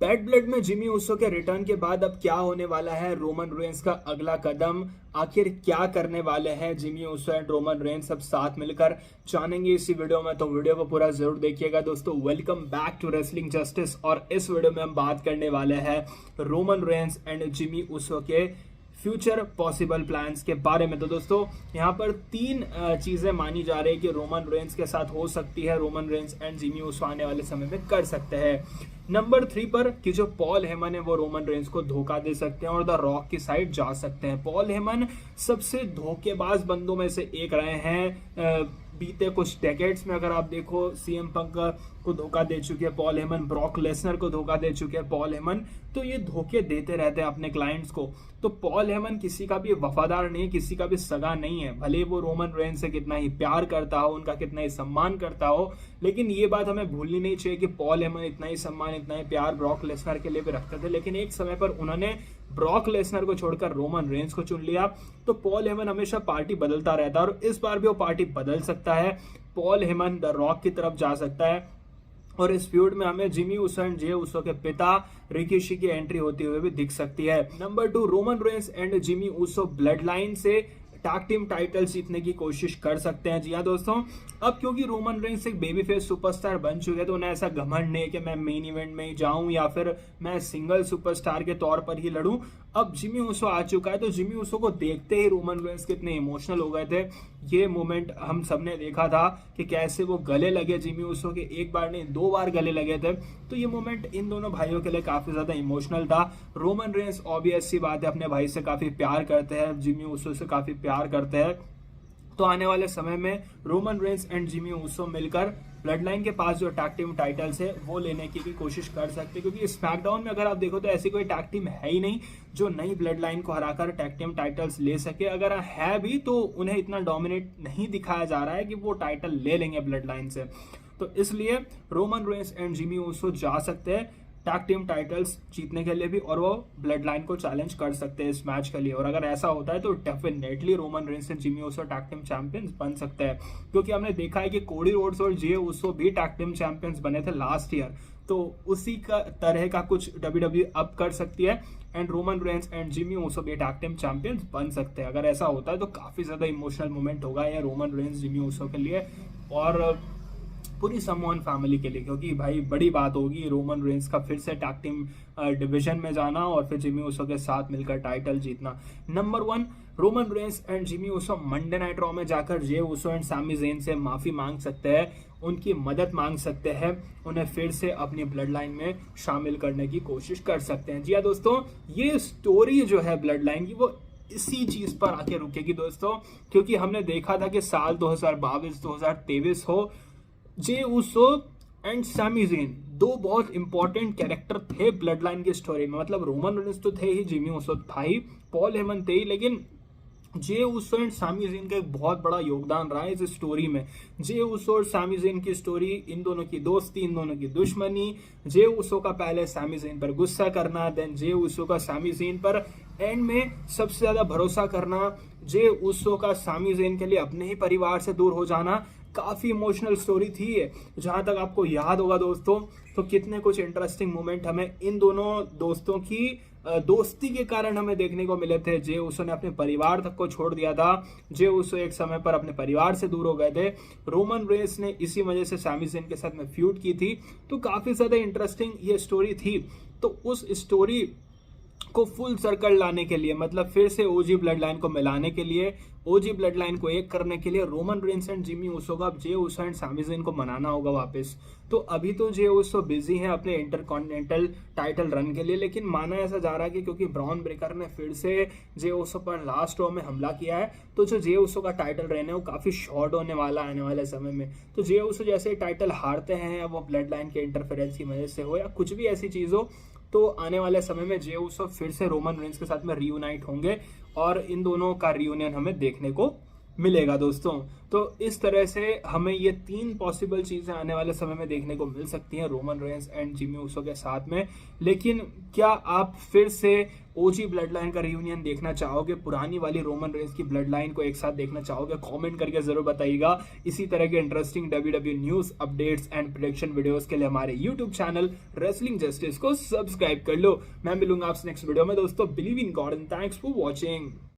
Bad blood में Jimmy Uso के return के बाद अब क्या होने वाला है, रोमन रेंस का अगला कदम, आखिर क्या करने वाले हैं Jimmy Uso and Roman Reigns सब साथ मिलकर, जानेंगे इसी वीडियो में। तो वीडियो को पूरा जरूर देखिएगा दोस्तों। Welcome back to wrestling justice और इस वीडियो में हम बात करने वाले हैं Roman Reigns and Jimmy Uso के फ्यूचर पॉसिबल प्लान्स के बारे में। तो दोस्तों यहाँ पर तीन चीजें मानी जा रही है कि रोमन रेंस के साथ हो सकती है, Roman Reigns and Jimmy Uso आने वाले समय में कर सकते हैं। नंबर 3 पर कि जो पॉल हेमन है वो रोमन रेंस को धोखा दे सकते हैं और द रॉक की साइड जा सकते हैं। पॉल हेमन सबसे धोखेबाज बंदों में से एक रहे हैं बीते कुछ डेकेड्स में। अगर आप देखो, सीएम पंक को धोखा दे चुके हैं पॉल हेमन, ब्रॉक लेसनर को धोखा दे चुके हैं पॉल हेमन। तो ये धोखे देते रहते हैं अपने क्लाइंट्स को। तो पॉल हेमन किसी का भी वफादार नहीं, किसी का भी सगा नहीं है। भले वो रोमन रेंस से कितना ही प्यार करता हो, उनका कितना ही सम्मान करता हो, लेकिन ये बात हमें भूलनी नहीं चाहिए कि पॉल हेमन इतना ही सम्मान, इतना ही प्यार ब्रॉक लेसनर के लिए भी रखते थे। लेकिन एक समय पर उन्होंने ब्रॉक लेसनर को छोड़कर रोमन रेंस को चुन लिया। तो पॉल हेमन हमेशा पार्टी बदलता रहता है और इस बार भी वो पार्टी बदल सकता है। पॉल हेमन द रॉक की तरफ जा सकता है और इस फ्यूड में हमें Jimmy Uso and Jey Uso के पिता रिकीशी की एंट्री होती हुई भी दिख सकती है। Number 2, Roman Reigns and Jimmy Uso blood line से टैग टीम टाइटल जीतने की कोशिश कर सकते हैं। जी हाँ दोस्तों, अब क्योंकि रोमन रेंस एक बेबी फेस सुपरस्टार बन चुके हैं तो उन्हें ऐसा घमंड नहीं कि मैं मेन इवेंट में ही जाऊं या फिर मैं सिंगल सुपरस्टार के तौर पर ही लड़ूं। अब जिमी ऊसो आ चुका है तो जिमी ऊसो को देखते ही रोमन रेंस कितने इमोशनल हो गए थे। ये मोमेंट हम सबने देखा था कि कैसे वो गले लगे जिमी ऊसो के, एक बार नहीं 2 बार गले लगे थे। तो ये मोमेंट इन दोनों भाइयों के लिए काफी ज्यादा इमोशनल था। रोमन रेंस ऑब्वियस सी बात है अपने भाई से काफी प्यार करते हैं, जिमी ऊसो से काफी प्यार करते हैं। तो आने वाले समय में Roman Reigns and Jimmy Uso मिलकर ब्लड लाइन के पास जो टैग टीम टाइटल्स है वो लेने की भी कोशिश कर सकते हैं, क्योंकि स्मैकडाउन में अगर आप देखो तो ऐसी कोई टैग टीम है ही नहीं जो नई ब्लड लाइन को हराकर टैग टीम टाइटल्स ले सके। अगर है भी तो उन्हें इतना डोमिनेट नहीं दिखाया जा रहा है कि वो टाइटल ले लेंगे ब्लड लाइन से। तो इसलिए Roman Reigns and Jimmy Uso जा सकते हैं टैग टीम टाइटल्स जीतने के लिए भी और वो ब्लड लाइन को चैलेंज कर सकते हैं इस मैच के लिए। और अगर ऐसा होता है तो definitely Roman Reigns and Jimmy Uso tag team champions बन सकते हैं, क्योंकि हमने देखा है कि कोडी रोड्स और जे ऊसो भी टैग टीम चैंपियंस बने थे लास्ट ईयर। तो उसी का तरह का कुछ WWE अब कर सकती है and Roman Reigns and Jimmy Uso भी टैग टीम चैंपियंस बन सकते हैं। अगर ऐसा होता है तो काफी ज्यादा इमोशनल मोमेंट होगा ये रोमन रेंस जिमी ऊसो के लिए और पूरी समोन फैमिली के लिए, क्योंकि भाई बड़ी बात होगी रोमन रेंस का फिर से टैग टीम डिवीजन में जाना और फिर जिमी ऊसो के साथ मिलकर टाइटल जीतना। Number 1, Roman Reigns and Jimmy Uso Monday night raw में जाकर Jey Uso and Sami Zayn से माफी मांग सकते हैं, उनकी मदद मांग सकते हैं, उन्हें फिर से अपनी ब्लड लाइन में शामिल करने की कोशिश कर सकते हैं। जी हाँ दोस्तों, ये स्टोरी जो है ब्लड लाइन की वो इसी चीज पर आके रुकेगी दोस्तों, क्योंकि हमने देखा था कि साल 2022-2023 हो, Jey Uso and Sami Zayn 2 बहुत इंपॉर्टेंट कैरेक्टर थे ब्लड लाइन की स्टोरी में। मतलब रोमन रेंस तो थे ही, जिमी ऊसो था ही, पॉल हेमन थे ही, लेकिन Jey Uso and Sami Zayn का एक बहुत बड़ा योगदान रहा है इस स्टोरी में। जे ऊसो और सैमी ज़ेन की स्टोरी, इन दोनों की दोस्ती, इन दोनों की दुश्मनी, जे ऊसो का पहले सैमी ज़ेन पर गुस्सा करना, देन जे ऊसो का सैमी ज़ेन पर एंड में सबसे ज्यादा भरोसा करना, जे ऊसो का सैमी ज़ेन के लिए अपने ही परिवार से दूर हो जाना, काफी इमोशनल स्टोरी थी ये। जहां तक आपको याद होगा दोस्तों, तो कितने कुछ इंटरेस्टिंग मोमेंट हमें इन दोनों दोस्तों की दोस्ती के कारण हमें देखने को मिले थे। जे ऊसो ने अपने परिवार तक को छोड़ दिया था, जे ऊसो एक समय पर अपने परिवार से दूर हो गए थे, रोमन रेंस ने इसी वजह से सैमी ज़ेन के साथ में फ्यूड की थी। तो काफी ज्यादा इंटरेस्टिंग ये स्टोरी थी। तो उस स्टोरी को फुल सर्कल लाने के लिए, मतलब फिर से ओजी ब्लड लाइन को मिलाने के लिए, ओजी ब्लड लाइन को एक करने के लिए Roman Reigns and Jimmy Uso का Jey Uso and Sami Zayn को मनाना होगा वापस। तो अभी तो जे ऊसो बिजी हैं अपने इंटरकॉन्टिनेंटल टाइटल रन के लिए, लेकिन माना ऐसा जा रहा है कि क्योंकि ब्रॉन ब्रेकर ने फिर से जे ऊसो पर लास्ट रॉ में हमला किया है, तो जो जे ऊसो का टाइटल रहना है वो काफी शॉर्ट होने वाला आने वाले समय में। तो जे ऊसो जैसे टाइटल हारते हैं, वो ब्लड लाइन के इंटरफेरेंस की वजह से हो या कुछ भी ऐसी चीज हो, तो आने वाले समय में जे ऊसो फिर से रोमन रेंस के साथ में रियूनाइट होंगे और इन दोनों का रियूनियन हमें देखने को मिलेगा दोस्तों। तो इस तरह से हमें ये 3 पॉसिबल चीजें आने वाले समय में देखने को मिल सकती हैं Roman Reigns and Jimmy Uso के साथ में। लेकिन क्या आप फिर से ओजी ब्लड लाइन का रियूनियन देखना चाहोगे, पुरानी वाली रोमन रेंस की ब्लड लाइन को एक साथ देखना चाहोगे? कमेंट करके जरूर बताइएगा। इसी तरह के interesting WWE news updates and prediction videos के लिए हमारे यूट्यूब चैनल रेसलिंग जस्टिस को सब्सक्राइब कर लो। मैं मिलूंगा आपसे नेक्स्ट वीडियो में दोस्तों। Believe in God and thanks for watching.